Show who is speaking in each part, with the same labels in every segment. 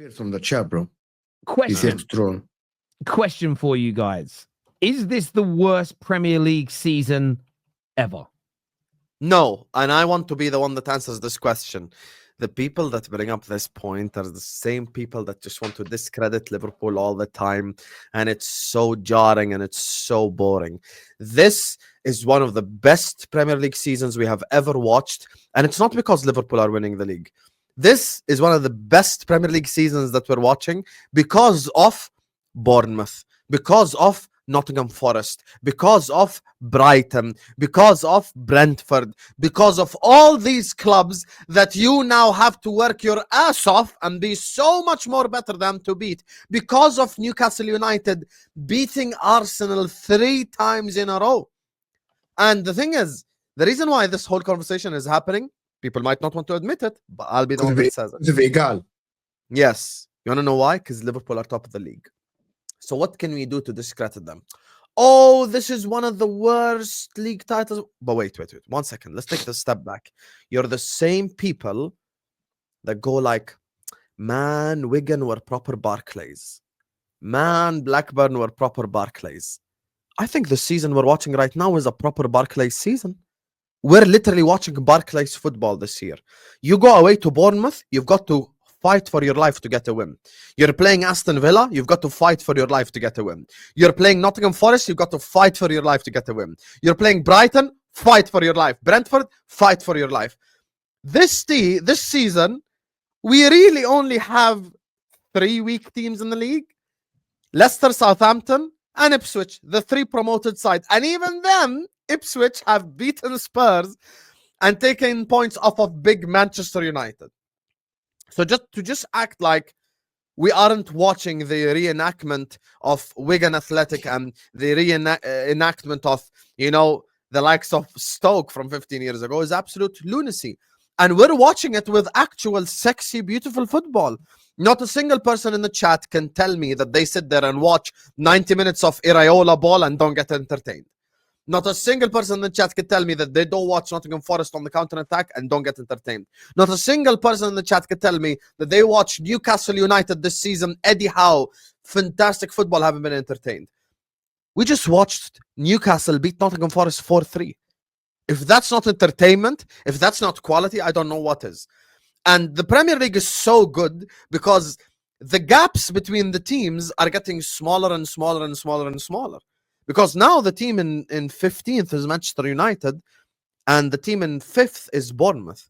Speaker 1: From the chat, bro.
Speaker 2: Question for you guys. Is this the worst Premier League season ever?
Speaker 3: No, and I want to be the one that answers this question. The people that bring up this point are the same people that just want to discredit Liverpool all the time, and it's so jarring and it's so boring. This is one of the best Premier League seasons we have ever watched, and it's not because Liverpool are winning the league. This is one of the best Premier League seasons that we're watching because of Bournemouth, because of Nottingham Forest, because of Brighton, because of Brentford, because of all these clubs that you now have to work your ass off and be so much more better than to beat, because of Newcastle United beating Arsenal 3 times in a row. And the thing is, the reason why this whole conversation is happening, people might not want to admit it, but I'll be the one that says it. Yes. You want to know why? Because Liverpool are top of the league. So what can we do to discredit them? Oh, this is one of the worst league titles. But wait. 1 second. Let's take the step back. You're the same people that go like, man, Wigan were proper Barclays. Man, Blackburn were proper Barclays. I think the season we're watching right now is a proper Barclays season. We're literally watching Barclays football this year. You go away to Bournemouth, you've got to fight for your life to get a win. You're playing Aston Villa, you've got to fight for your life to get a win. You're playing Nottingham Forest, you've got to fight for your life to get a win. You're playing Brighton, fight for your life. Brentford, fight for your life. This season, we really only have 3 weak teams in the league. Leicester, Southampton, and Ipswich, the 3 promoted sides. And even then, Ipswich have beaten Spurs and taken points off of big Manchester United. So just act like we aren't watching the reenactment of Wigan Athletic and the reenactment of, the likes of Stoke from 15 years ago is absolute lunacy. And we're watching it with actual sexy, beautiful football. Not a single person in the chat can tell me that they sit there and watch 90 minutes of Iraola ball and don't get entertained. Not a single person in the chat can tell me that they don't watch Nottingham Forest on the counter-attack and don't get entertained. Not a single person in the chat can tell me that they watch Newcastle United this season, Eddie Howe, fantastic football, haven't been entertained. We just watched Newcastle beat Nottingham Forest 4-3. If that's not entertainment, if that's not quality, I don't know what is. And the Premier League is so good because the gaps between the teams are getting smaller and smaller and smaller and smaller. Because now the team in 15th is Manchester United, and the team in 5th is Bournemouth.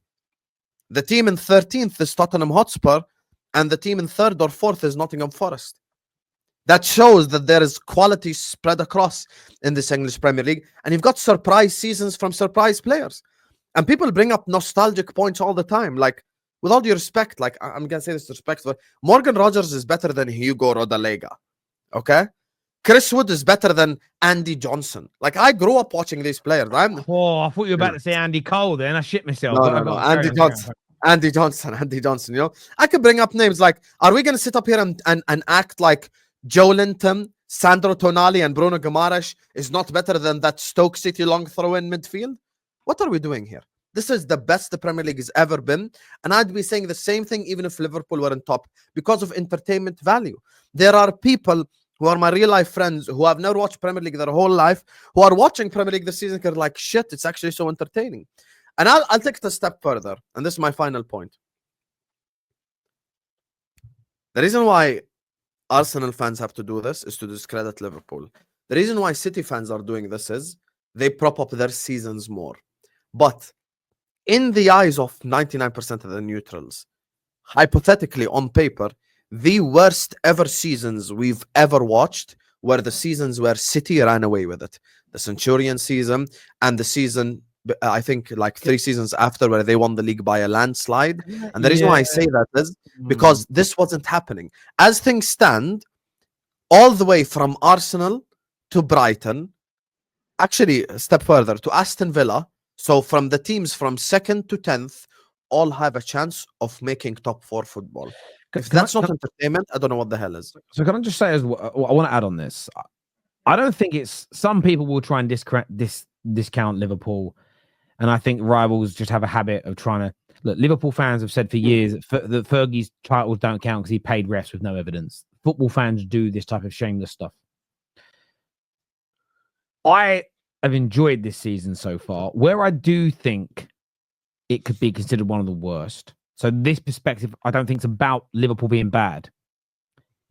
Speaker 3: The team in 13th is Tottenham Hotspur, and the team in 3rd or 4th is Nottingham Forest. That shows that there is quality spread across in this English Premier League, and you've got surprise seasons from surprise players. And people bring up nostalgic points all the time. Like, with all due respect, like, I'm going to say this respectful, Morgan Rogers is better than Hugo Rodalega. Okay? Chris Wood is better than Andy Johnson. Like, I grew up watching these players.
Speaker 2: I thought you were about to say Andy Cole then. I shit myself.
Speaker 3: No. Andy Johnson. I could bring up names like, are we going to sit up here and act like Joe Linton, Sandro Tonali, and Bruno Guimaraes is not better than that Stoke City long throw in midfield? What are we doing here? This is the best the Premier League has ever been. And I'd be saying the same thing even if Liverpool were on top because of entertainment value. There are people who are my real life friends who have never watched Premier League their whole life, who are watching Premier League this season, are like, shit, it's actually so entertaining. And I'll take it a step further. And this is my final point. The reason why Arsenal fans have to do this is to discredit Liverpool. The reason why City fans are doing this is they prop up their seasons more. But in the eyes of 99% of the neutrals, hypothetically on paper, the worst ever seasons we've ever watched were the seasons where City ran away with it. The Centurion season and the season, I think, like 3 seasons after where they won the league by a landslide. And the reason why I say that is because this wasn't happening. As things stand, all the way from Arsenal to Brighton, actually a step further, to Aston Villa, so from the teams from 2nd to 10th, all have a chance of making top 4 football. If that's not entertainment, I don't know what the hell is.
Speaker 2: So can I just say, I want to add on this. I don't think it's, some people will try and discount Liverpool, and I think rivals just have a habit of trying to Look, Liverpool fans have said for years that Fergie's titles don't count because he paid refs with no evidence. Football fans do this type of shameless stuff. I have enjoyed this season so far. Where I do think it could be considered one of the worst. So this perspective, I don't think it's about Liverpool being bad.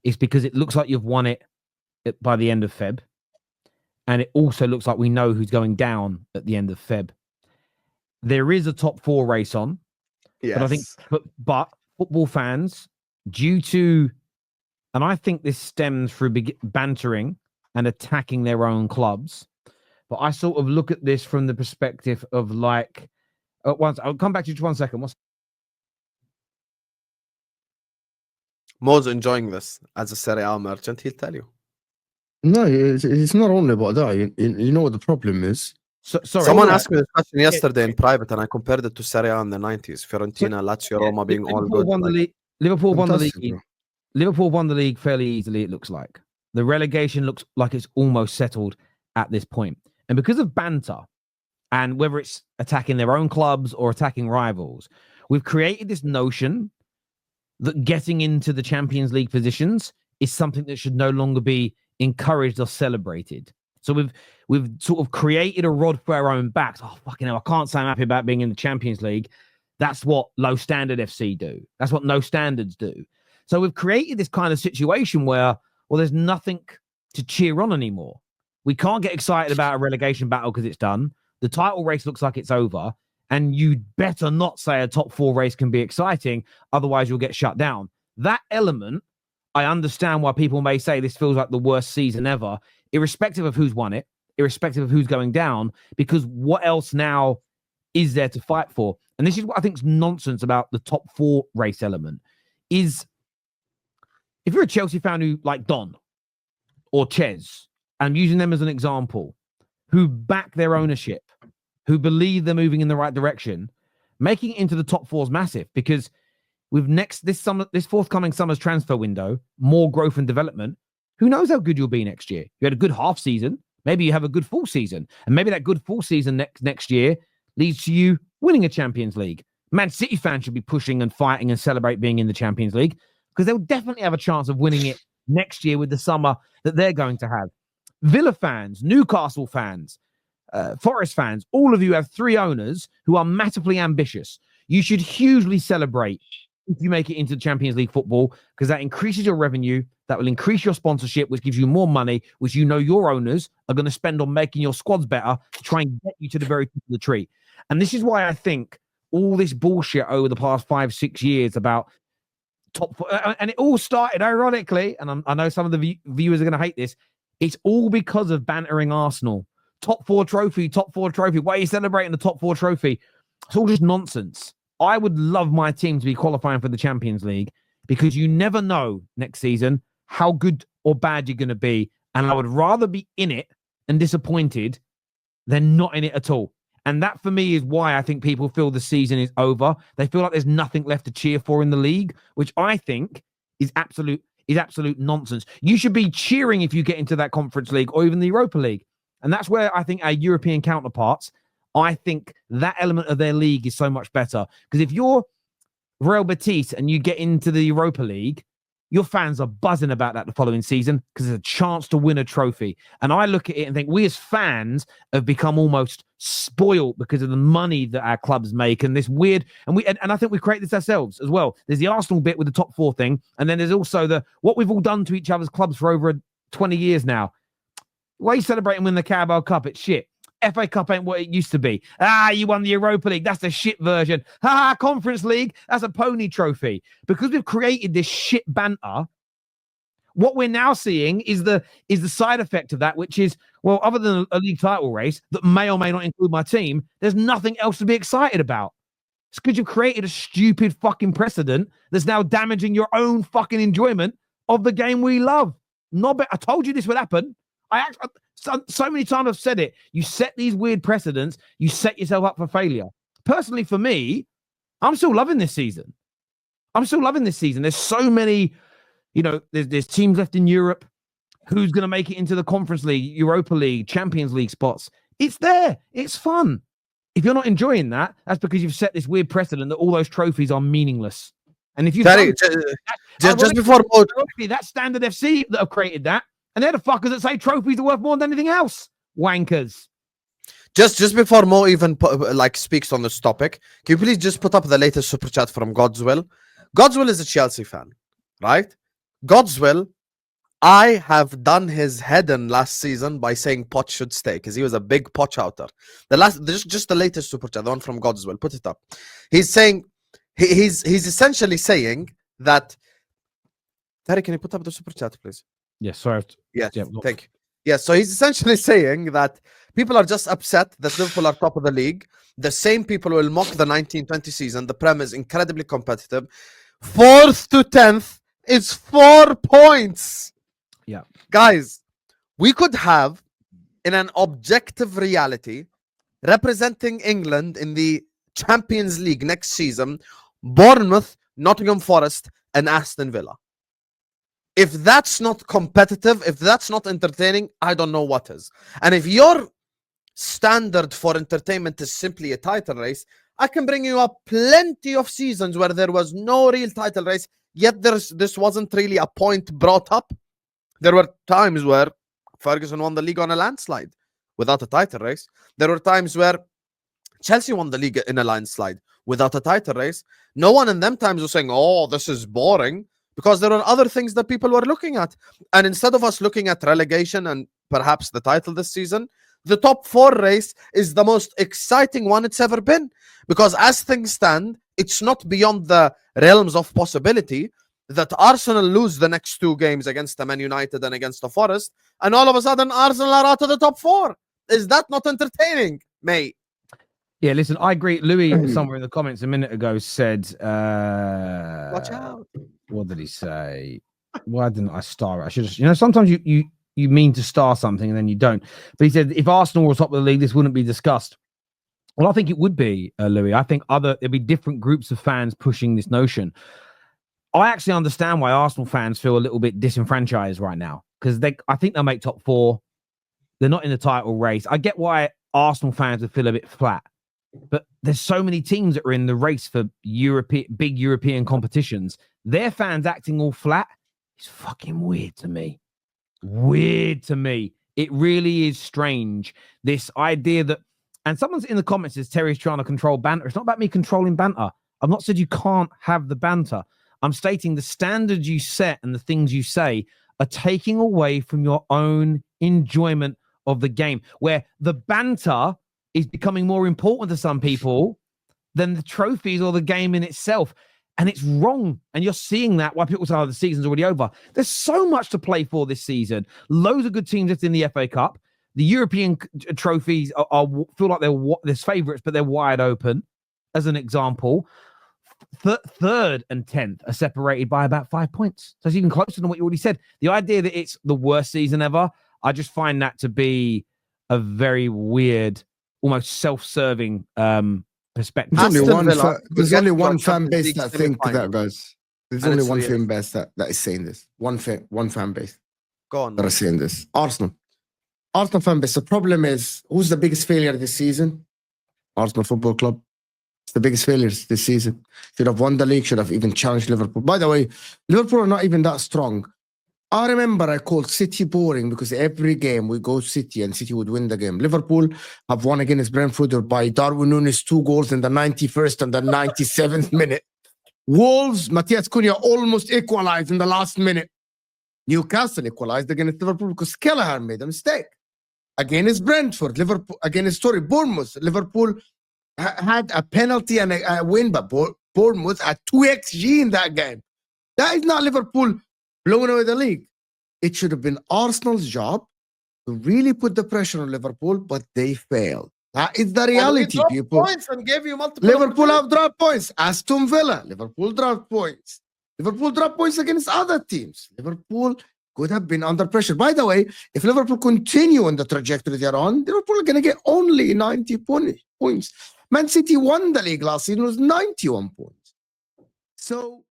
Speaker 2: It's because it looks like you've won it by the end of Feb. And it also looks like we know who's going down at the end of Feb. There is a top 4 race on.
Speaker 3: Yes.
Speaker 2: But I think, but football fans, due to, and I think this stems through bantering and attacking their own clubs. But I sort of look at this from the perspective of like, I'll come back to you just 1 second.
Speaker 3: Mo's enjoying this as a Serie A merchant. He'll tell you.
Speaker 1: No, it's not only about that. You know what the problem is?
Speaker 2: Sorry,
Speaker 3: someone asked me this question yesterday in private, and I compared it to Serie A in the 90s. Fiorentina, Lazio, Roma being all good.
Speaker 2: Liverpool won the league. Liverpool won the league fairly easily, it looks like. The relegation looks like it's almost settled at this point. And because of banter, and whether it's attacking their own clubs or attacking rivals, we've created this notion that getting into the Champions League positions is something that should no longer be encouraged or celebrated. So we've sort of created a rod for our own backs. Oh, fucking hell, I can't say I'm happy about being in the Champions League. That's what low standard FC do. That's what no standards do. So we've created this kind of situation where, well, there's nothing to cheer on anymore. We can't get excited about a relegation battle because it's done. The title race looks like it's over. And you'd better not say a top 4 race can be exciting. Otherwise, you'll get shut down. That element, I understand why people may say this feels like the worst season ever, irrespective of who's won it, irrespective of who's going down, because what else now is there to fight for? And this is what I think is nonsense about the top 4 race element, is if you're a Chelsea fan who like Don or Ches, I'm using them as an example, who back their ownership, who believe they're moving in the right direction, making it into the top 4 is massive, because with this forthcoming summer's transfer window, more growth and development, who knows how good you'll be next year? You had a good half season. Maybe you have a good full season. And maybe that good full season next year leads to you winning a Champions League. Man City fans should be pushing and fighting and celebrate being in the Champions League, because they'll definitely have a chance of winning it next year with the summer that they're going to have. Villa fans, Newcastle fans, Forest fans, all of you have 3 owners who are massively ambitious. You should hugely celebrate if you make it into Champions League football, because that increases your revenue, that will increase your sponsorship, which gives you more money, which you know your owners are going to spend on making your squads better to try and get you to the very top of the tree. And this is why I think all this bullshit over the past 5-6 years about top 4, and it all started ironically, and I know some of the viewers are going to hate this, it's all because of bantering Arsenal. Top 4 trophy. Why are you celebrating the top 4 trophy? It's all just nonsense. I would love my team to be qualifying for the Champions League, because you never know next season how good or bad you're going to be. And I would rather be in it and disappointed than not in it at all. And that for me is why I think people feel the season is over. They feel like there's nothing left to cheer for in the league, which I think is absolute nonsense. You should be cheering if you get into that Conference League or even the Europa League. And that's where I think our European counterparts, I think that element of their league is so much better. Because if you're Real Betis and you get into the Europa League, your fans are buzzing about that the following season, because it's a chance to win a trophy. And I look at it and think we as fans have become almost spoiled because of the money that our clubs make, and this weird, and I think we create this ourselves as well. There's the Arsenal bit with the top 4 thing, and then there's also what we've all done to each other's clubs for over 20 years now. Why are you celebrating winning the Carabao Cup? It's shit. FA Cup ain't what it used to be. You won the Europa League. That's the shit version. Conference League. That's a pony trophy. Because we've created this shit banter, what we're now seeing is the side effect of that, which is, well, other than a league title race that may or may not include my team, there's nothing else to be excited about. It's because you've created a stupid fucking precedent that's now damaging your own fucking enjoyment of the game we love. I told you this would happen. So many times I've said it. You set these weird precedents, you set yourself up for failure. Personally, for me, I'm still loving this season. There's so many, there's teams left in Europe. Who's going to make it into the Conference League, Europa League, Champions League spots? It's there. It's fun. If you're not enjoying that, that's because you've set this weird precedent that all those trophies are meaningless. And if you
Speaker 3: just before
Speaker 2: that's Standard FC that have created that, and they're the fuckers that say trophies are worth more than anything else. Wankers.
Speaker 3: Just before Mo even speaks on this topic, can you please just put up the latest super chat from Godswill? Godswill is a Chelsea fan, right? Godswill, I have done his head in last season by saying Poch should stay because he was a big Poch outer. Just the latest super chat, the one from Godswill. Put it up. He's saying he's essentially saying that. Terry, can you put up the super chat, please?
Speaker 2: Yes, sorry.
Speaker 3: Yes, thank you. Yes, so he's essentially saying that people are just upset that Liverpool are top of the league. The same people will mock the 1920 season. The Prem is incredibly competitive. 4th to 10th is 4 points.
Speaker 2: Yeah.
Speaker 3: Guys, we could have, in an objective reality, representing England in the Champions League next season, Bournemouth, Nottingham Forest, and Aston Villa. If that's not competitive, if that's not entertaining, I don't know what is. And if your standard for entertainment is simply a title race, I can bring you up plenty of seasons where there was no real title race, yet this wasn't really a point brought up. There were times where Ferguson won the league on a landslide without a title race. There were times where Chelsea won the league in a landslide without a title race. No one in them times was saying, oh, this is boring, because there were other things that people were looking at. And instead of us looking at relegation and perhaps the title this season, the top 4 race is the most exciting one it's ever been. Because as things stand, it's not beyond the realms of possibility that Arsenal lose the next 2 games against the Man United and against the Forest, and all of a sudden Arsenal are out of the top 4. Is that not entertaining, mate?
Speaker 2: Yeah, listen, I agree. Louis, somewhere in the comments a minute ago, said,
Speaker 3: watch out.
Speaker 2: What did he say? Why didn't I star it? I should have, sometimes you mean to star something and then you don't. But he said, if Arsenal were top of the league, this wouldn't be discussed. Well, I think it would be, Louis. I think there'd be different groups of fans pushing this notion. I actually understand why Arsenal fans feel a little bit disenfranchised right now, because I think they'll make top 4. They're not in the title race. I get why Arsenal fans would feel a bit flat, but there's so many teams that are in the race for big European competitions. Their fans acting all flat is fucking weird to me. Weird to me. It really is strange. This idea that, and someone's in the comments says Terry's trying to control banter. It's not about me controlling banter. I've not said you can't have the banter. I'm stating the standards you set and the things you say are taking away from your own enjoyment of the game, where the banter is becoming more important to some people than the trophies or the game in itself. And it's wrong. And you're seeing that why people say, oh, the season's already over. There's so much to play for this season. Loads of good teams left in the FA Cup. The European trophies feel like there's favourites, but they're wide open, as an example. 3rd and 10th are separated by about 5 points. So it's even closer than what you already said. The idea that it's the worst season ever, I just find that to be a very weird, almost self-serving perspective.
Speaker 1: There's only one fan base that think that, guys. There's only one fan base that is saying this. One fan base.
Speaker 3: Go on.
Speaker 1: That are saying this. Arsenal fan base. The problem is, who's the biggest failure this season? Arsenal Football Club. It's the biggest failures this season. Should have won the league, should have even challenged Liverpool. By the way, Liverpool are not even that strong. I remember I called City boring because every game we go City and City would win the game. Liverpool have won against Brentford by Darwin Núñez 2 goals in the 91st and the 97th minute. Wolves, Matthias Cunha almost equalized in the last minute. Newcastle equalized against Liverpool because Kelleher made a mistake. Against Brentford, Bournemouth. Liverpool had a penalty and a win, but Bournemouth had 2 XG in that game. That is not Liverpool blowing away the league. It should have been Arsenal's job to really put the pressure on Liverpool, but they failed. That is the reality, people.
Speaker 3: Points and gave you multiple
Speaker 1: Liverpool have dropped points. Aston Villa, Liverpool dropped points. Liverpool dropped points against other teams. Liverpool could have been under pressure. By the way, if Liverpool continue on the trajectory they're on, Liverpool are going to get only 90 points. Man City won the league last season, it was 91 points. So